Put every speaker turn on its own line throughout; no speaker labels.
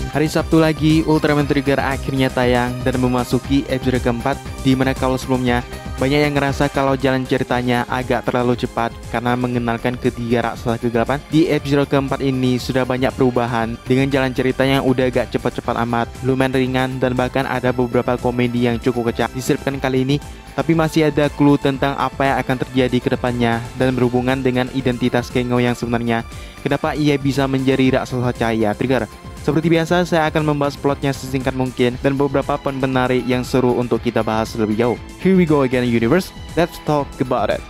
Hari Sabtu lagi, Ultraman Trigger akhirnya tayang dan memasuki episode keempat, di mana kalau sebelumnya banyak yang ngerasa kalau jalan ceritanya agak terlalu cepat karena mengenalkan ketiga raksasa kegelapan. Di episode keempat ini sudah banyak perubahan dengan jalan cerita yang udah agak cepat-cepat amat, lumayan ringan, dan bahkan ada beberapa komedi yang cukup kocak diselipkan kali ini. Tapi masih ada clue tentang apa yang akan terjadi ke depannya dan berhubungan dengan identitas Kengo yang sebenarnya. Kenapa ia bisa menjadi raksasa cahaya Trigger? Seperti biasa, saya akan membahas plotnya sesingkat mungkin dan beberapa poin menarik yang seru untuk kita bahas lebih jauh. Here we go again, universe. Let's talk about it.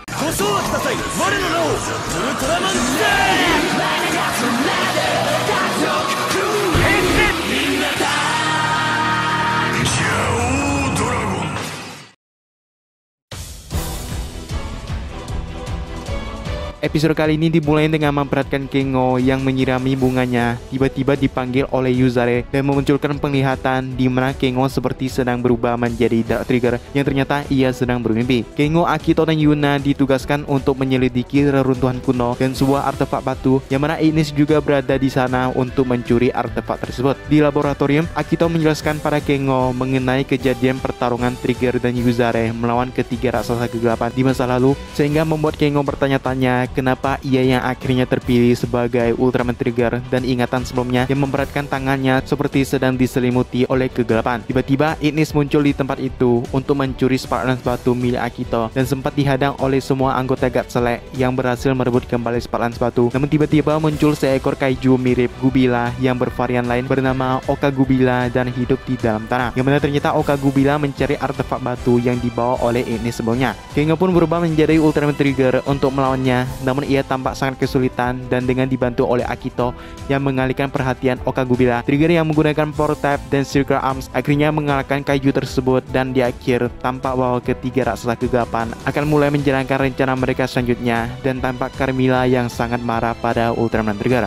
Episode kali ini dimulai dengan memperhatikan Kengo yang menyirami bunganya tiba-tiba dipanggil oleh Yuzare dan memunculkan penglihatan di mana Kengo seperti sedang berubah menjadi Dark Trigger yang ternyata ia sedang bermimpi. Kengo, Akito, dan Yuna ditugaskan untuk menyelidiki reruntuhan kuno dan sebuah artefak batu yang mana Ignis juga berada di sana untuk mencuri artefak tersebut. Di laboratorium, Akito menjelaskan pada Kengo mengenai kejadian pertarungan Trigger dan Yuzare melawan ketiga raksasa kegelapan di masa lalu, sehingga membuat Kengo bertanya-tanya kenapa ia yang akhirnya terpilih sebagai Ultraman Trigger dan ingatan sebelumnya yang memberatkan tangannya seperti sedang diselimuti oleh kegelapan. Tiba-tiba Ignis muncul di tempat itu untuk mencuri Spark Lance batu milik Akito dan sempat dihadang oleh semua anggota God Select yang berhasil merebut kembali Spark Lance batu. Namun tiba-tiba muncul seekor kaiju mirip Gubila yang bervarian lain bernama Okagubila dan hidup di dalam tanah, yang mana ternyata Okagubila mencari artefak batu yang dibawa oleh Ignis sebelumnya. Kengo pun berubah menjadi Ultraman Trigger untuk melawannya, namun ia tampak sangat kesulitan dan dengan dibantu oleh Akito yang mengalihkan perhatian Okagubila, Trigger yang menggunakan Power Type dan Circle Arms akhirnya mengalahkan kaiju tersebut, dan di akhir tampak bahwa ketiga raksasa kegelapan akan mulai menjalankan rencana mereka selanjutnya, dan tampak Carmilla yang sangat marah pada Ultraman Trigger.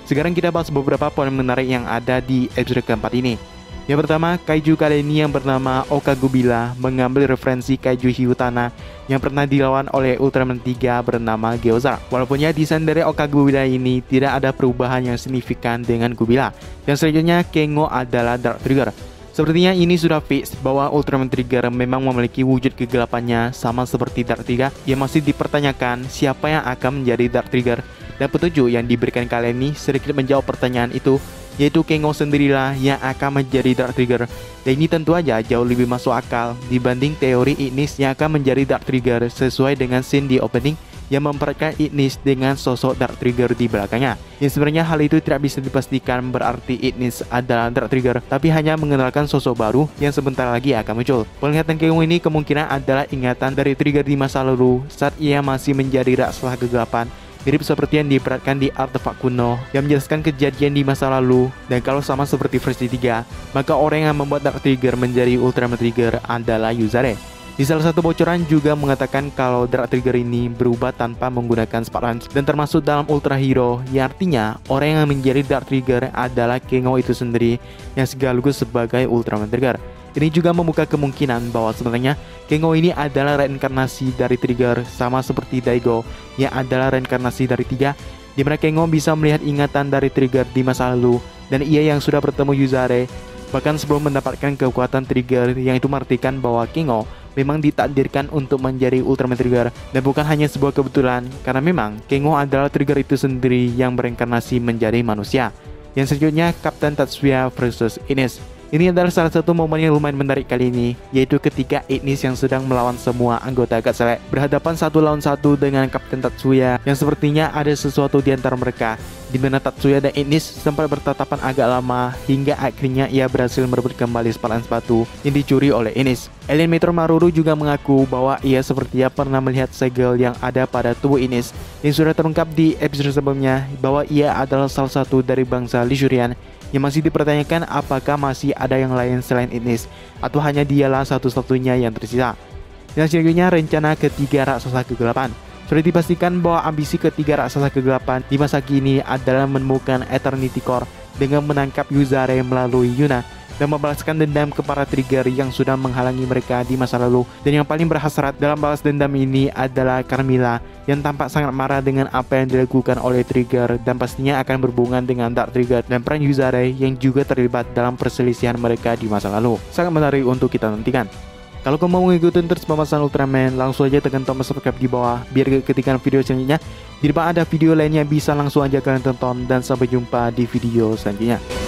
Sekarang kita bahas beberapa poin menarik yang ada di episode keempat ini. Yang pertama, kaiju kali ini yang bernama Okagubila mengambil referensi kaiju Hyutana yang pernah dilawan oleh Ultraman 3 bernama Gyoza. Walaupun ya desain dari Okagubila ini tidak ada perubahan yang signifikan dengan Gubila. Dan selanjutnya, Kengo adalah Dark Trigger. Sepertinya ini sudah fix bahwa Ultraman Trigger memang memiliki wujud kegelapannya sama seperti Dark Trigger. Yang masih dipertanyakan siapa yang akan menjadi Dark Trigger, dan petunjuk yang diberikan kali ini sedikit menjawab pertanyaan itu, yaitu Kengo sendirilah yang akan menjadi Dark Trigger. Dan ini tentu aja jauh lebih masuk akal dibanding teori Ignis yang akan menjadi Dark Trigger sesuai dengan scene di opening yang memperhatikan Ignis dengan sosok Dark Trigger di belakangnya. Yang sebenarnya hal itu tidak bisa dipastikan berarti Ignis adalah Dark Trigger, tapi hanya mengenalkan sosok baru yang sebentar lagi akan muncul. Penglihatan Kengo ini kemungkinan adalah ingatan dari Trigger di masa lalu saat ia masih menjadi raksasa kegelapan, mirip seperti yang diperhatikan di artefak kuno yang menjelaskan kejadian di masa lalu. Dan kalau sama seperti versi 3, maka orang yang membuat Dark Trigger menjadi Ultraman Trigger adalah Yuzare. Di salah satu bocoran juga mengatakan kalau Dark Trigger ini berubah tanpa menggunakan Spark Lance dan termasuk dalam Ultra Hero, yang artinya orang yang menjadi Dark Trigger adalah Kengo itu sendiri yang sekaligus sebagai Ultraman Trigger. Ini juga membuka kemungkinan bahwa sebenarnya Kengo ini adalah reinkarnasi dari Trigger, sama seperti Daigo yang adalah reinkarnasi dari 3, di mana Kengo bisa melihat ingatan dari Trigger di masa lalu, dan ia yang sudah bertemu Yuzare bahkan sebelum mendapatkan kekuatan Trigger, yang itu mengartikan bahwa Kengo memang ditakdirkan untuk menjadi Ultraman Trigger dan bukan hanya sebuah kebetulan, karena memang Kengo adalah Trigger itu sendiri yang bereinkarnasi menjadi manusia. Yang selanjutnya, Kapten Tatsuya versus Ignis. Ini adalah salah satu momen yang lumayan menarik kali ini, yaitu ketika Ignis yang sedang melawan semua anggota God Select berhadapan satu lawan satu dengan Kapten Tatsuya yang sepertinya ada sesuatu di antara mereka, di mana Tatsuya dan Ignis sempat bertatapan agak lama hingga akhirnya ia berhasil merebut kembali Spark Lance batu yang dicuri oleh Ignis. Alien Meteor Maruru juga mengaku bahwa ia sepertinya pernah melihat segel yang ada pada tubuh Ignis yang sudah terungkap di episode sebelumnya bahwa ia adalah salah satu dari bangsa Lishurian, yang masih dipertanyakan apakah masih ada yang lain selain Ignis atau hanya dialah satu-satunya yang tersisa. Dan selanjutnya, rencana ketiga raksasa kegelapan. Sudah dipastikan bahwa ambisi ketiga raksasa kegelapan di masa kini adalah menemukan Eternity Core dengan menangkap Yuzare melalui Yuna dan membalaskan dendam ke para Trigger yang sudah menghalangi mereka di masa lalu. Dan yang paling berhasrat dalam balas dendam ini adalah Carmilla yang tampak sangat marah dengan apa yang dilakukan oleh Trigger dan pastinya akan berhubungan dengan Dark Trigger dan peran Yuzare yang juga terlibat dalam perselisihan mereka di masa lalu. Sangat menarik untuk kita nantikan. Kalau kamu mau ngikutin terus pembahasan Ultraman, langsung aja tekan tombol subscribe di bawah biar gak ketinggalan video selanjutnya. Di depan ada video lainnya, bisa langsung aja kalian tonton, dan sampai jumpa di video selanjutnya.